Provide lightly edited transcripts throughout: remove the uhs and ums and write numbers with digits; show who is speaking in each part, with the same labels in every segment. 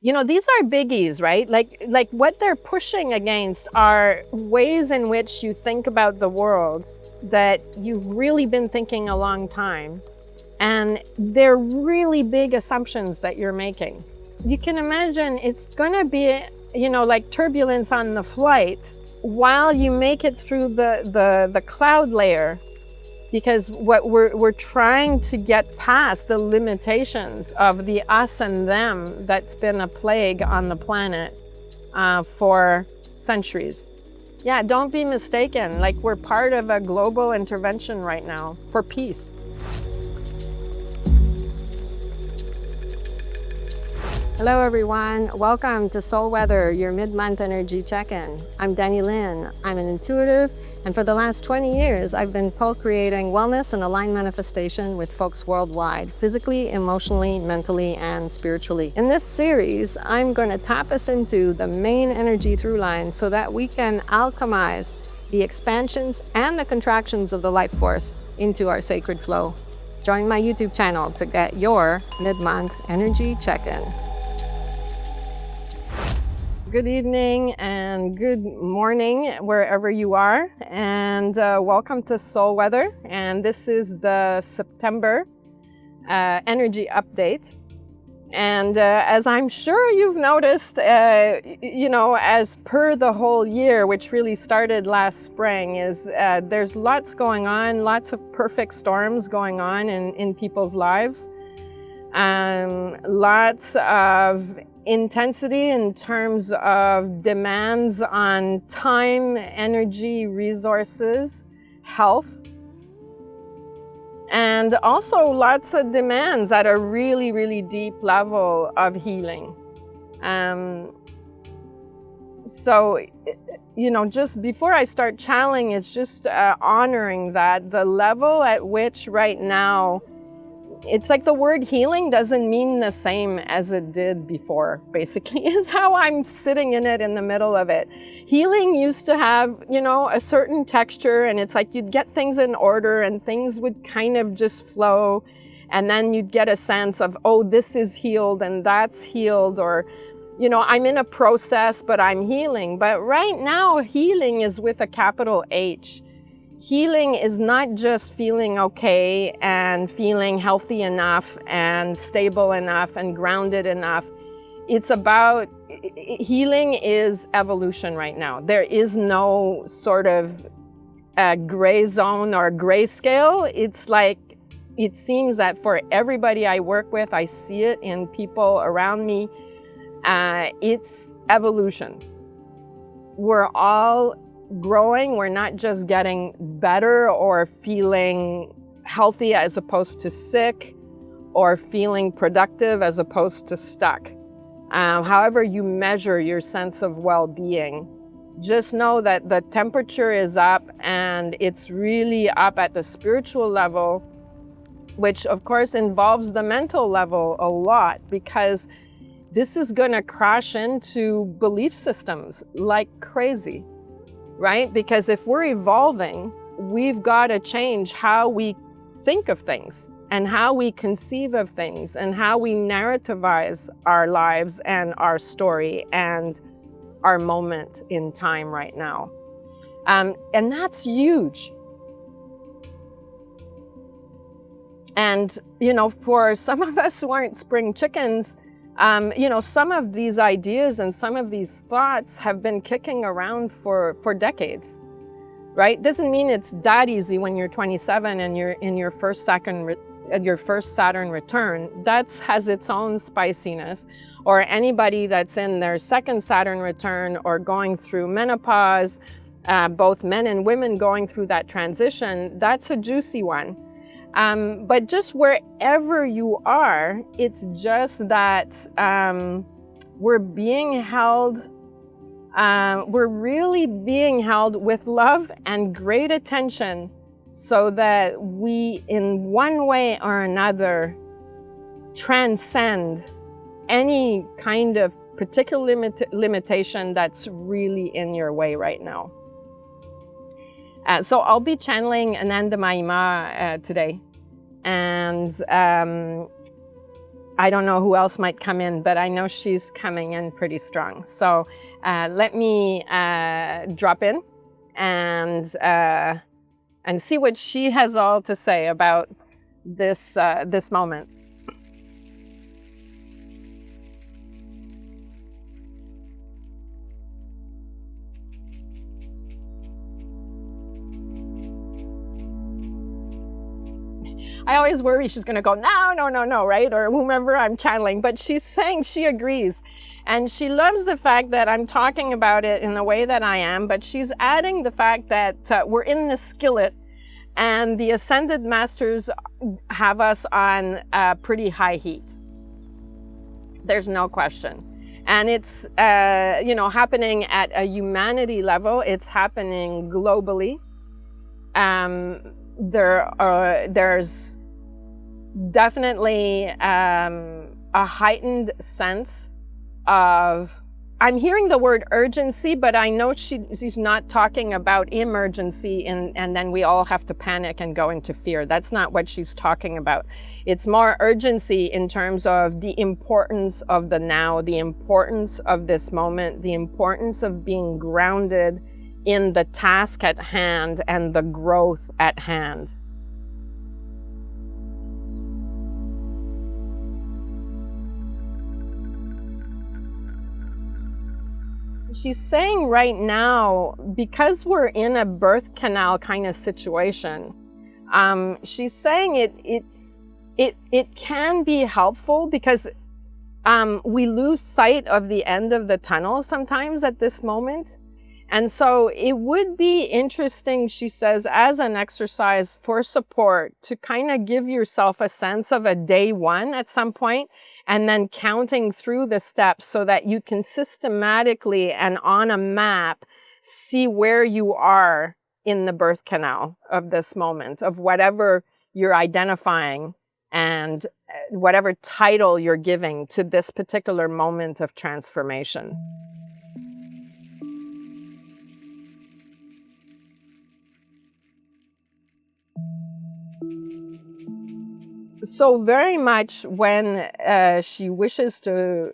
Speaker 1: These are biggies, right? Like what they're pushing against are ways in which you think about the world that you've really been thinking a long time. And they're really big assumptions that you're making. You can imagine it's gonna be, like turbulence on the flight while you make it through the cloud layer, because what we're trying to get past the limitations of the us and them that's been a plague on the planet for centuries. Yeah, don't be mistaken. Like, we're part of a global intervention right now for peace. Hello everyone, welcome to Soul Weather, your mid-month energy check-in. I'm Dany Lyne. I'm an intuitive, and for the last 20 years, I've been co-creating wellness and aligned manifestation with folks worldwide, physically, emotionally, mentally, and spiritually. In this series, I'm going to tap us into the main energy through line so that we can alchemize the expansions and the contractions of the life force into our sacred flow. Join my YouTube channel to get your mid-month energy check-in. Good evening and good morning wherever you are, and welcome to Soul Weather. And this is the September energy update. And as I'm sure you've noticed, as per the whole year, which really started last spring, is there's lots going on, lots of perfect storms going on in people's lives. Lots of intensity in terms of demands on time, energy, resources, health, and also lots of demands at a really, really deep level of healing. So, just before I start channeling, it's just honoring that the level at which right now, it's like the word healing doesn't mean the same as it did before, basically, is how I'm sitting in it, in the middle of it. Healing used to have, a certain texture, and it's like you'd get things in order and things would kind of just flow. And then you'd get a sense of, oh, this is healed and that's healed, or, I'm in a process, but I'm healing. But right now, healing is with a capital H. Healing is not just feeling okay and feeling healthy enough and stable enough and grounded enough. It's about, healing is evolution right now. There is no sort of gray zone or grayscale. It's like, it seems that for everybody I work with, I see it in people around me, it's evolution. We're all growing. We're not just getting better or feeling healthy as opposed to sick, or feeling productive as opposed to stuck. However you measure your sense of well-being, just know that the temperature is up, and it's really up at the spiritual level, which of course involves the mental level a lot, because this is going to crash into belief systems like crazy. Right? Because if we're evolving, we've got to change how we think of things and how we conceive of things and how we narrativize our lives and our story and our moment in time right now. And that's huge. And, for some of us who aren't spring chickens, some of these ideas and some of these thoughts have been kicking around for decades, right? Doesn't mean it's that easy when you're 27 and you're in your first Saturn return. That has its own spiciness. Or anybody that's in their second Saturn return or going through menopause, both men and women going through that transition, that's a juicy one. But just wherever you are, it's just that we're being held, we're really being held with love and great attention, so that we, in one way or another, transcend any kind of particular limitation that's really in your way right now. So I'll be channeling Anandamayi Ma today. And I don't know who else might come in, but I know she's coming in pretty strong. So let me drop in and see what she has all to say about this this moment. I always worry she's going to go, no, no, no, no, right? Or whomever I'm channeling. But she's saying she agrees. And she loves the fact that I'm talking about it in the way that I am. But she's adding the fact that we're in the skillet. And the Ascended Masters have us on pretty high heat. There's no question. And it's, you know, happening at a humanity level. It's happening globally. There's definitely a heightened sense of, I'm hearing the word urgency, but I know she's not talking about emergency and then we all have to panic and go into fear. That's not what she's talking about. It's more urgency in terms of the importance of the now, the importance of this moment, the importance of being grounded in the task at hand and the growth at hand. She's saying right now, because we're in a birth canal kind of situation, she's saying it can be helpful because we lose sight of the end of the tunnel sometimes at this moment. And so it would be interesting, she says, as an exercise for support to kind of give yourself a sense of a day one at some point, and then counting through the steps so that you can systematically and on a map see where you are in the birth canal of this moment, of whatever you're identifying and whatever title you're giving to this particular moment of transformation. So very much when she wishes to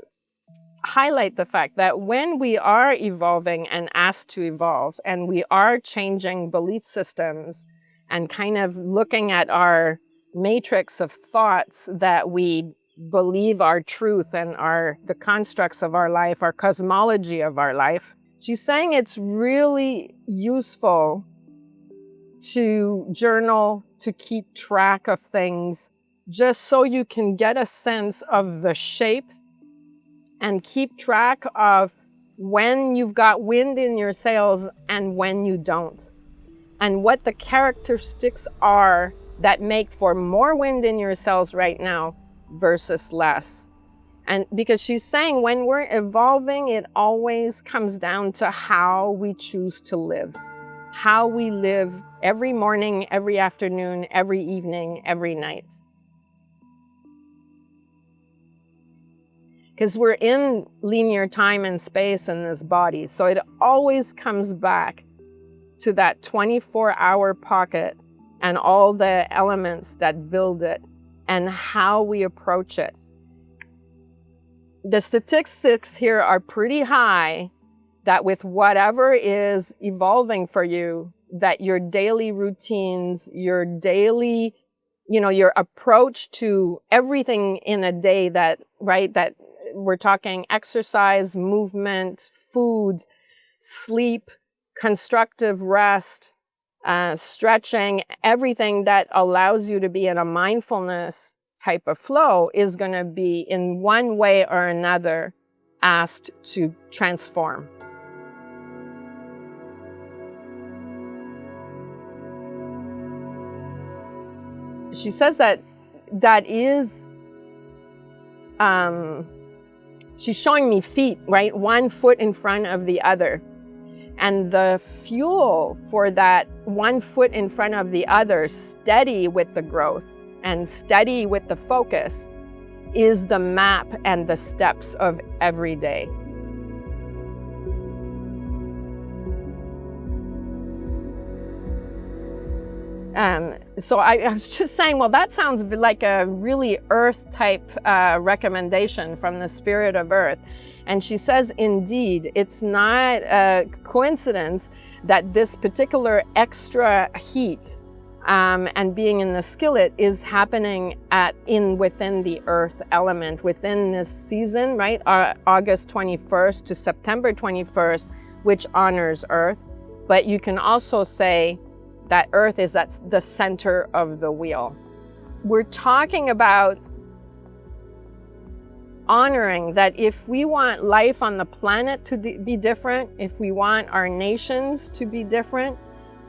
Speaker 1: highlight the fact that when we are evolving and asked to evolve, and we are changing belief systems and kind of looking at our matrix of thoughts that we believe are truth and are the constructs of our life, our cosmology of our life, she's saying it's really useful to journal, to keep track of things, just so you can get a sense of the shape and keep track of when you've got wind in your sails and when you don't, and what the characteristics are that make for more wind in your sails right now versus less. And because she's saying when we're evolving, it always comes down to how we choose to live, how we live every morning, every afternoon, every evening, every night. Because we're in linear time and space in this body. So it always comes back to that 24-hour pocket and all the elements that build it and how we approach it. The statistics here are pretty high that with whatever is evolving for you, that your daily routines, your daily, you know, your approach to everything in a day that, right, that we're talking exercise, movement, food, sleep, constructive rest, stretching, everything that allows you to be in a mindfulness type of flow is going to be in one way or another asked to transform. She says that is, she's showing me feet, right? One foot in front of the other. And the fuel for that one foot in front of the other, steady with the growth and steady with the focus, is the map and the steps of every day. So I was just saying, well, that sounds like a really earth type recommendation from the spirit of earth. And she says, indeed, it's not a coincidence that this particular extra heat and being in the skillet is happening within the earth element, within this season, right? August 21st to September 21st, which honors earth. But you can also say that earth is at the center of the wheel. We're talking about honoring that if we want life on the planet to be different, if we want our nations to be different,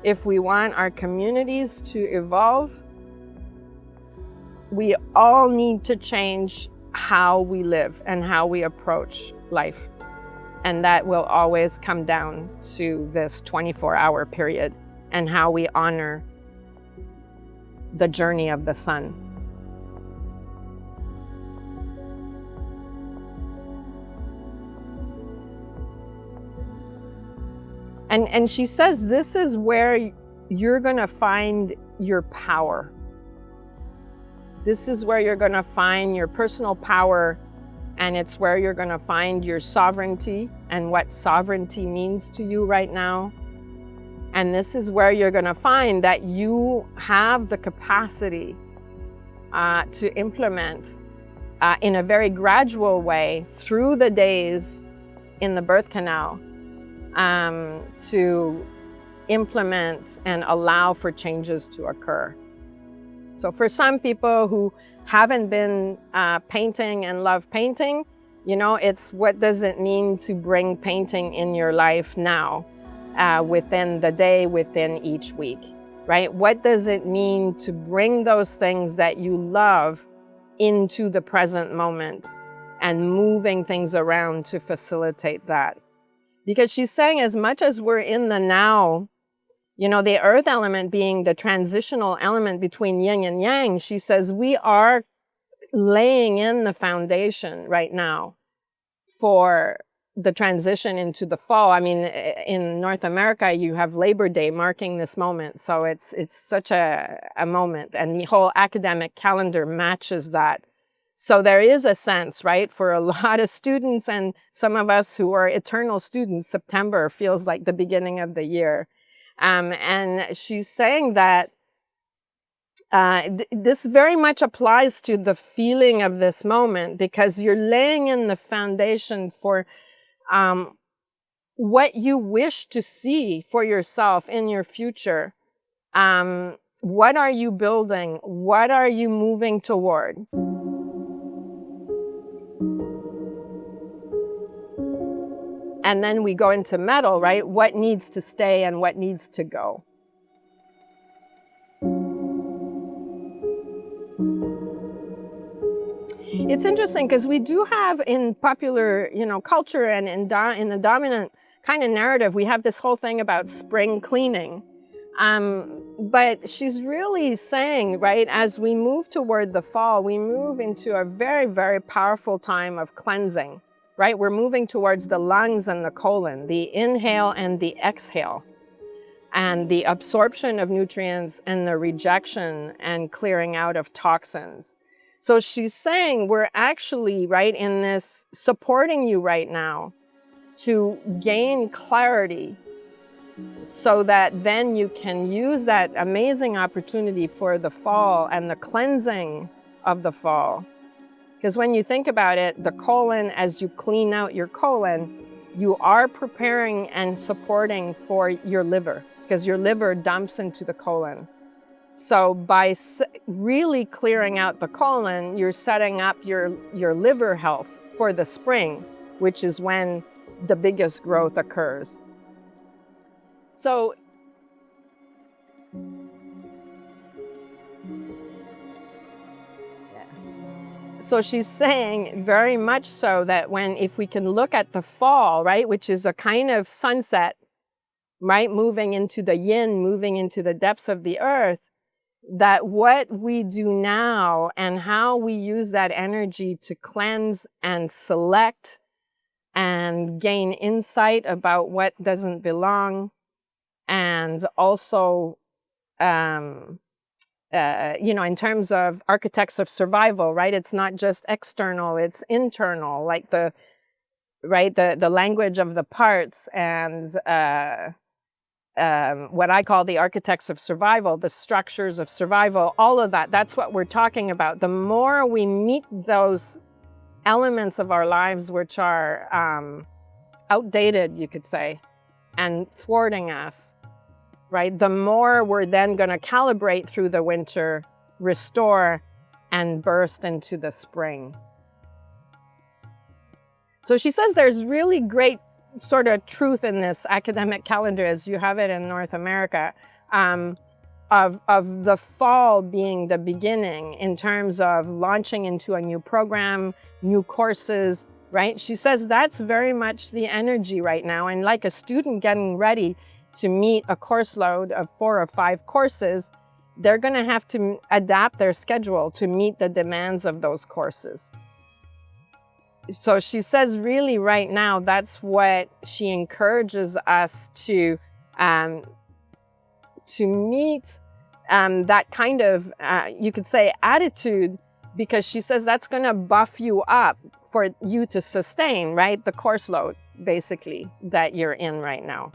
Speaker 1: if we want our communities to evolve, we all need to change how we live and how we approach life. And that will always come down to this 24-hour period and how we honor the journey of the sun. And she says this is where you're going to find your power. This is where you're going to find your personal power, and it's where you're going to find your sovereignty and what sovereignty means to you right now. And this is where you're going to find that you have the capacity to implement in a very gradual way through the days in the birth canal to implement and allow for changes to occur. So for some people who haven't been painting and love painting, you know, it's what does it mean to bring painting in your life now, within the day, within each week, right? What does it mean to bring those things that you love into the present moment and moving things around to facilitate that? Because she's saying as much as we're in the now, you know, the earth element being the transitional element between yin and yang, she says we are laying in the foundation right now for the transition into the fall. I mean, in North America, you have Labor Day marking this moment. So it's such a moment, and the whole academic calendar matches that. So there is a sense, right, for a lot of students and some of us who are eternal students, September feels like the beginning of the year. And she's saying that this very much applies to the feeling of this moment, because you're laying in the foundation for what you wish to see for yourself in your future. What are you building? What are you moving toward? And then we go into metal, right? What needs to stay and what needs to go? It's interesting because we do have in popular, you know, culture and in the dominant kind of narrative, we have this whole thing about spring cleaning. But she's really saying, right, as we move toward the fall, we move into a very, very powerful time of cleansing, right? We're moving towards the lungs and the colon, the inhale and the exhale, and the absorption of nutrients and the rejection and clearing out of toxins. So she's saying we're actually, right, in this supporting you right now to gain clarity so that then you can use that amazing opportunity for the fall and the cleansing of the fall. Because when you think about it, the colon, as you clean out your colon, you are preparing and supporting for your liver, because your liver dumps into the colon. So by really clearing out the colon, you're setting up your liver health for the spring, which is when the biggest growth occurs. So she's saying very much so that if we can look at the fall, right, which is a kind of sunset, right, moving into the yin, moving into the depths of the earth, that what we do now and how we use that energy to cleanse and select and gain insight about what doesn't belong, and also in terms of architects of survival, right? It's not just external, it's internal, like the language of the parts, and what I call the architects of survival, the structures of survival, all of that. That's what we're talking about. The more we meet those elements of our lives which are outdated, you could say, and thwarting us, right? The more we're then going to calibrate through the winter, restore, and burst into the spring. So she says there's really great sort of truth in this academic calendar, as you have it in North America, of the fall being the beginning in terms of launching into a new program, new courses, right? She says that's very much the energy right now. And like a student getting ready to meet a course load of 4 or 5 courses, they're going to have to adapt their schedule to meet the demands of those courses. So she says really right now, that's what she encourages us to meet that kind of, you could say, attitude, because she says that's going to buff you up for you to sustain, right, the course load, basically, that you're in right now.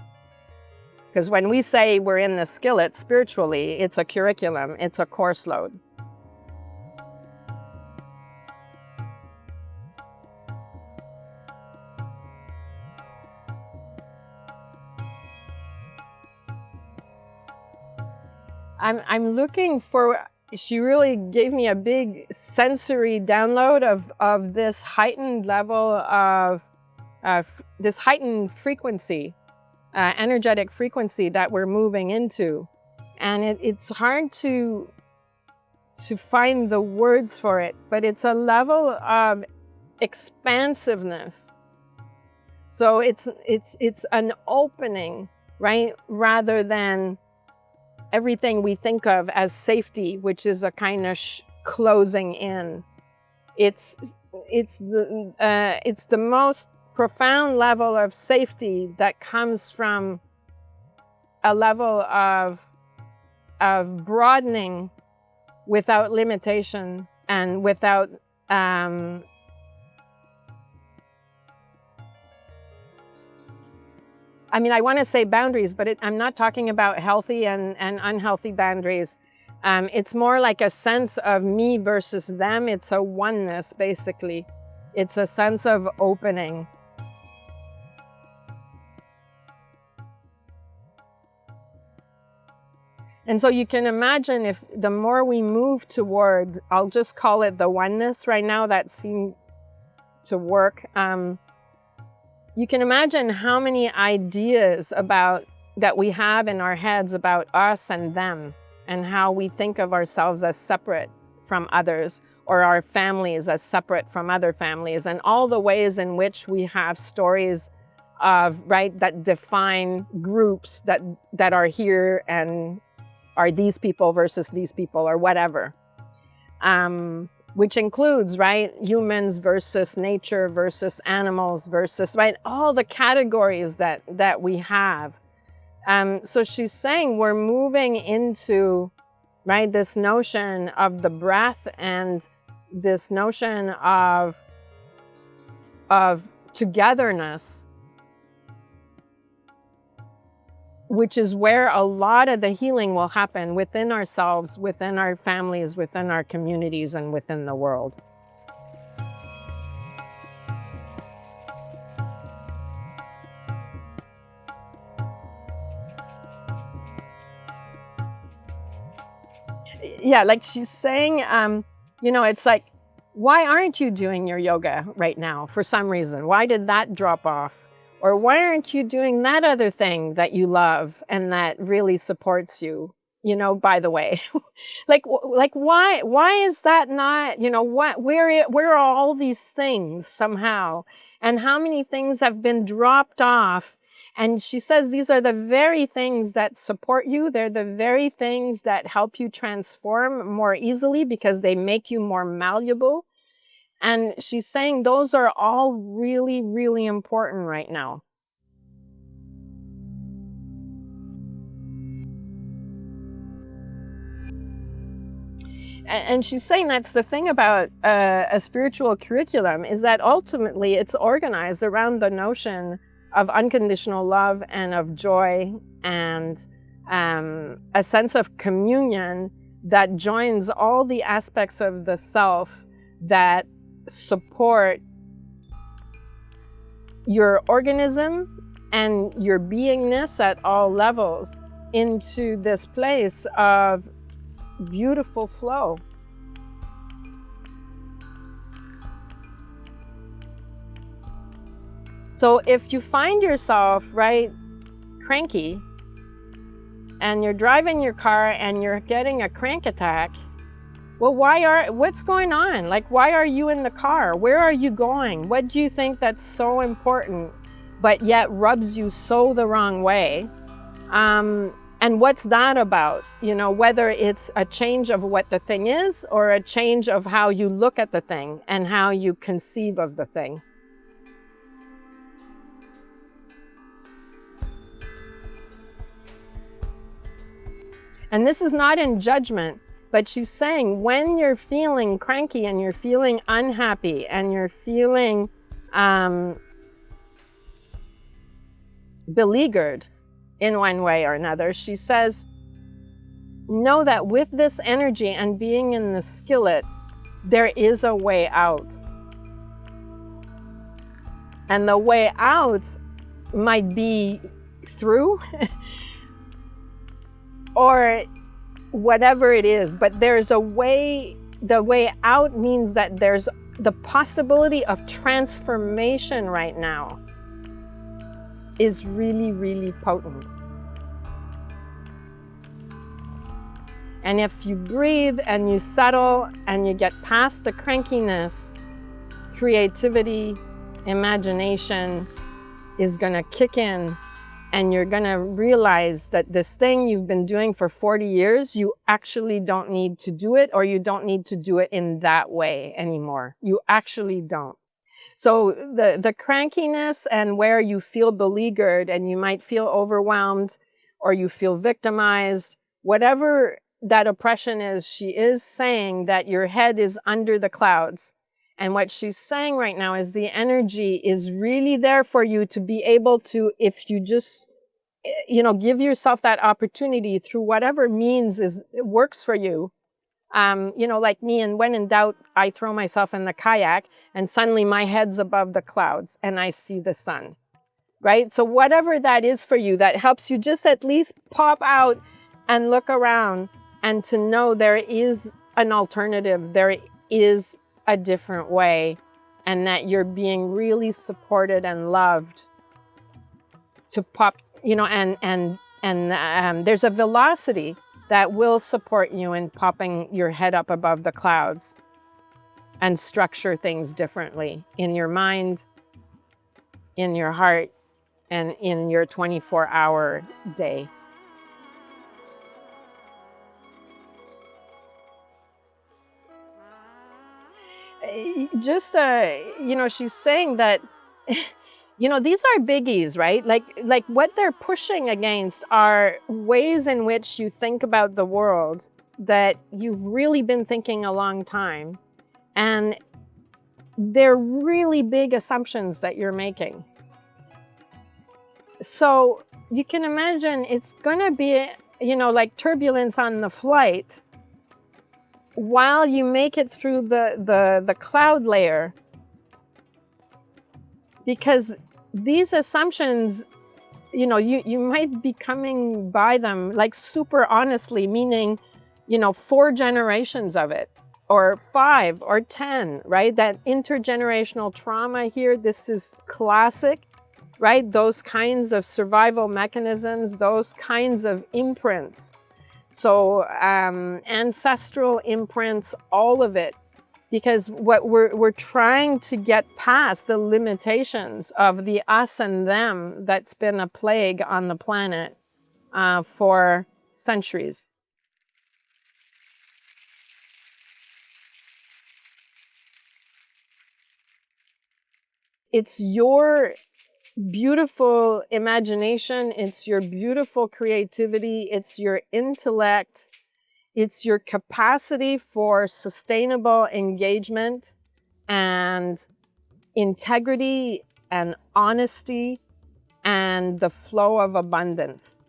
Speaker 1: Because when we say we're in the skillet spiritually, it's a curriculum, it's a course load. I'm looking for, she really gave me a big sensory download of this heightened level of this heightened frequency, energetic frequency that we're moving into. And it's hard to find the words for it, but it's a level of expansiveness. So it's an opening, right? Rather than everything we think of as safety, which is a kind of closing in. It's the most profound level of safety that comes from a level of broadening without limitation and without I want to say boundaries, but I'm not talking about healthy and unhealthy boundaries. It's more like a sense of me versus them. It's a oneness, basically. It's a sense of opening. And so you can imagine, if the more we move toward, I'll just call it the oneness right now, that seemed to work. You can imagine how many ideas that we have in our heads about us and them, and how we think of ourselves as separate from others, or our families as separate from other families, and all the ways in which we have stories of, right, that define groups that are here and are these people versus these people, or whatever. Which includes, right, humans versus nature versus animals versus, right, all the categories that we have. So she's saying we're moving into, right, this notion of the breath and this notion of togetherness, which is where a lot of the healing will happen within ourselves, within our families, within our communities, and within the world. Yeah, like she's saying, it's like, why aren't you doing your yoga right now for some reason? Why did that drop off? Or why aren't you doing that other thing that you love and that really supports you? By the way, like why is that not, where are all these things somehow? And how many things have been dropped off? And she says these are the very things that support you. They're the very things that help you transform more easily because they make you more malleable. And she's saying those are all really, really important right now. And she's saying that's the thing about a spiritual curriculum, is that ultimately it's organized around the notion of unconditional love and of joy and a sense of communion that joins all the aspects of the self that support your organism and your beingness at all levels into this place of beautiful flow. So if you find yourself, right, cranky, and you're driving your car and you're getting a crank attack, well, what's going on? Like, why are you in the car? Where are you going? What do you think that's so important, but yet rubs you so the wrong way? And what's that about? You know, whether it's a change of what the thing is or a change of how you look at the thing and how you conceive of the thing. And this is not in judgment, but she's saying when you're feeling cranky and you're feeling unhappy and you're feeling beleaguered in one way or another, she says, know that with this energy and being in the skillet, there is a way out. And the way out might be through or whatever it is, but there's a way. The way out means that there's the possibility of transformation right now is really, really potent. And if you breathe and you settle and you get past the crankiness, creativity, imagination is gonna kick in, and you're gonna realize that this thing you've been doing for 40 years, you actually don't need to do it, or you don't need to do it in that way anymore. You actually don't. So the crankiness and where you feel beleaguered and you might feel overwhelmed or you feel victimized, whatever that oppression is, she is saying that your head is under the clouds. And what she's saying right now is the energy is really there for you to be able to, if you just, you know, give yourself that opportunity through whatever means works for you. You know, like me, and when in doubt, I throw myself in the kayak and suddenly my head's above the clouds and I see the sun, right? So whatever that is for you, that helps you just at least pop out and look around and to know there is an alternative, there is a different way, and that you're being really supported and loved to pop, you know, and there's a velocity that will support you in popping your head up above the clouds and structure things differently in your mind, in your heart, and in your 24-hour day. Just, you know, she's saying that, you know, these are biggies, right? Like what they're pushing against are ways in which you think about the world that you've really been thinking a long time. And they're really big assumptions that you're making. So you can imagine it's gonna be, you know, like turbulence on the flight while you make it through the cloud layer. Because these assumptions, you know, you might be coming by them like super honestly, meaning, you know, 4 generations of it, or 5 or 10, right? That intergenerational trauma here, this is classic, right? Those kinds of survival mechanisms, those kinds of imprints. So ancestral imprints, all of it. Because what we're trying to get past the limitations of the us and them that's been a plague on the planet for centuries. It's your beautiful imagination, it's your beautiful creativity, it's your intellect, It's your capacity for sustainable engagement and integrity and honesty and the flow of abundance.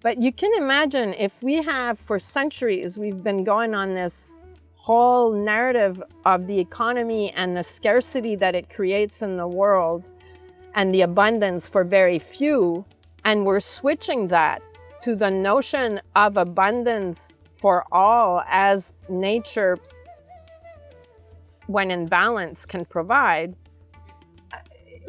Speaker 1: But you can imagine if we have, for centuries, we've been going on this whole narrative of the economy and the scarcity that it creates in the world and the abundance for very few, and we're switching that to the notion of abundance for all as nature, when in balance, can provide.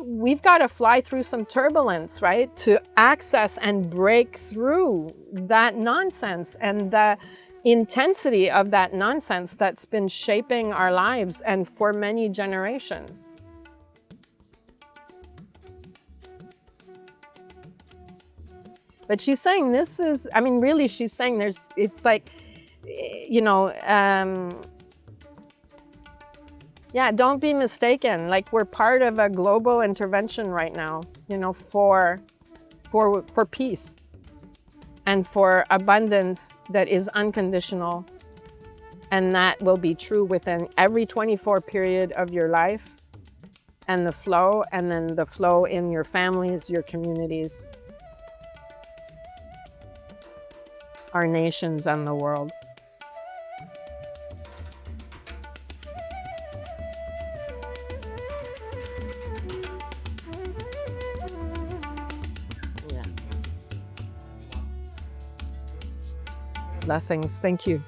Speaker 1: We've got to fly through some turbulence, right, to access and break through that nonsense and the intensity of that nonsense that's been shaping our lives and for many generations. But she's saying this is, I mean, really, she's saying it's like, you know, yeah, don't be mistaken. Like, we're part of a global intervention right now, you know, for peace and for abundance that is unconditional. And that will be true within every 24 period of your life, and the flow, and then the flow in your families, your communities, our nations, and the world. Yeah. Blessings. Thank you.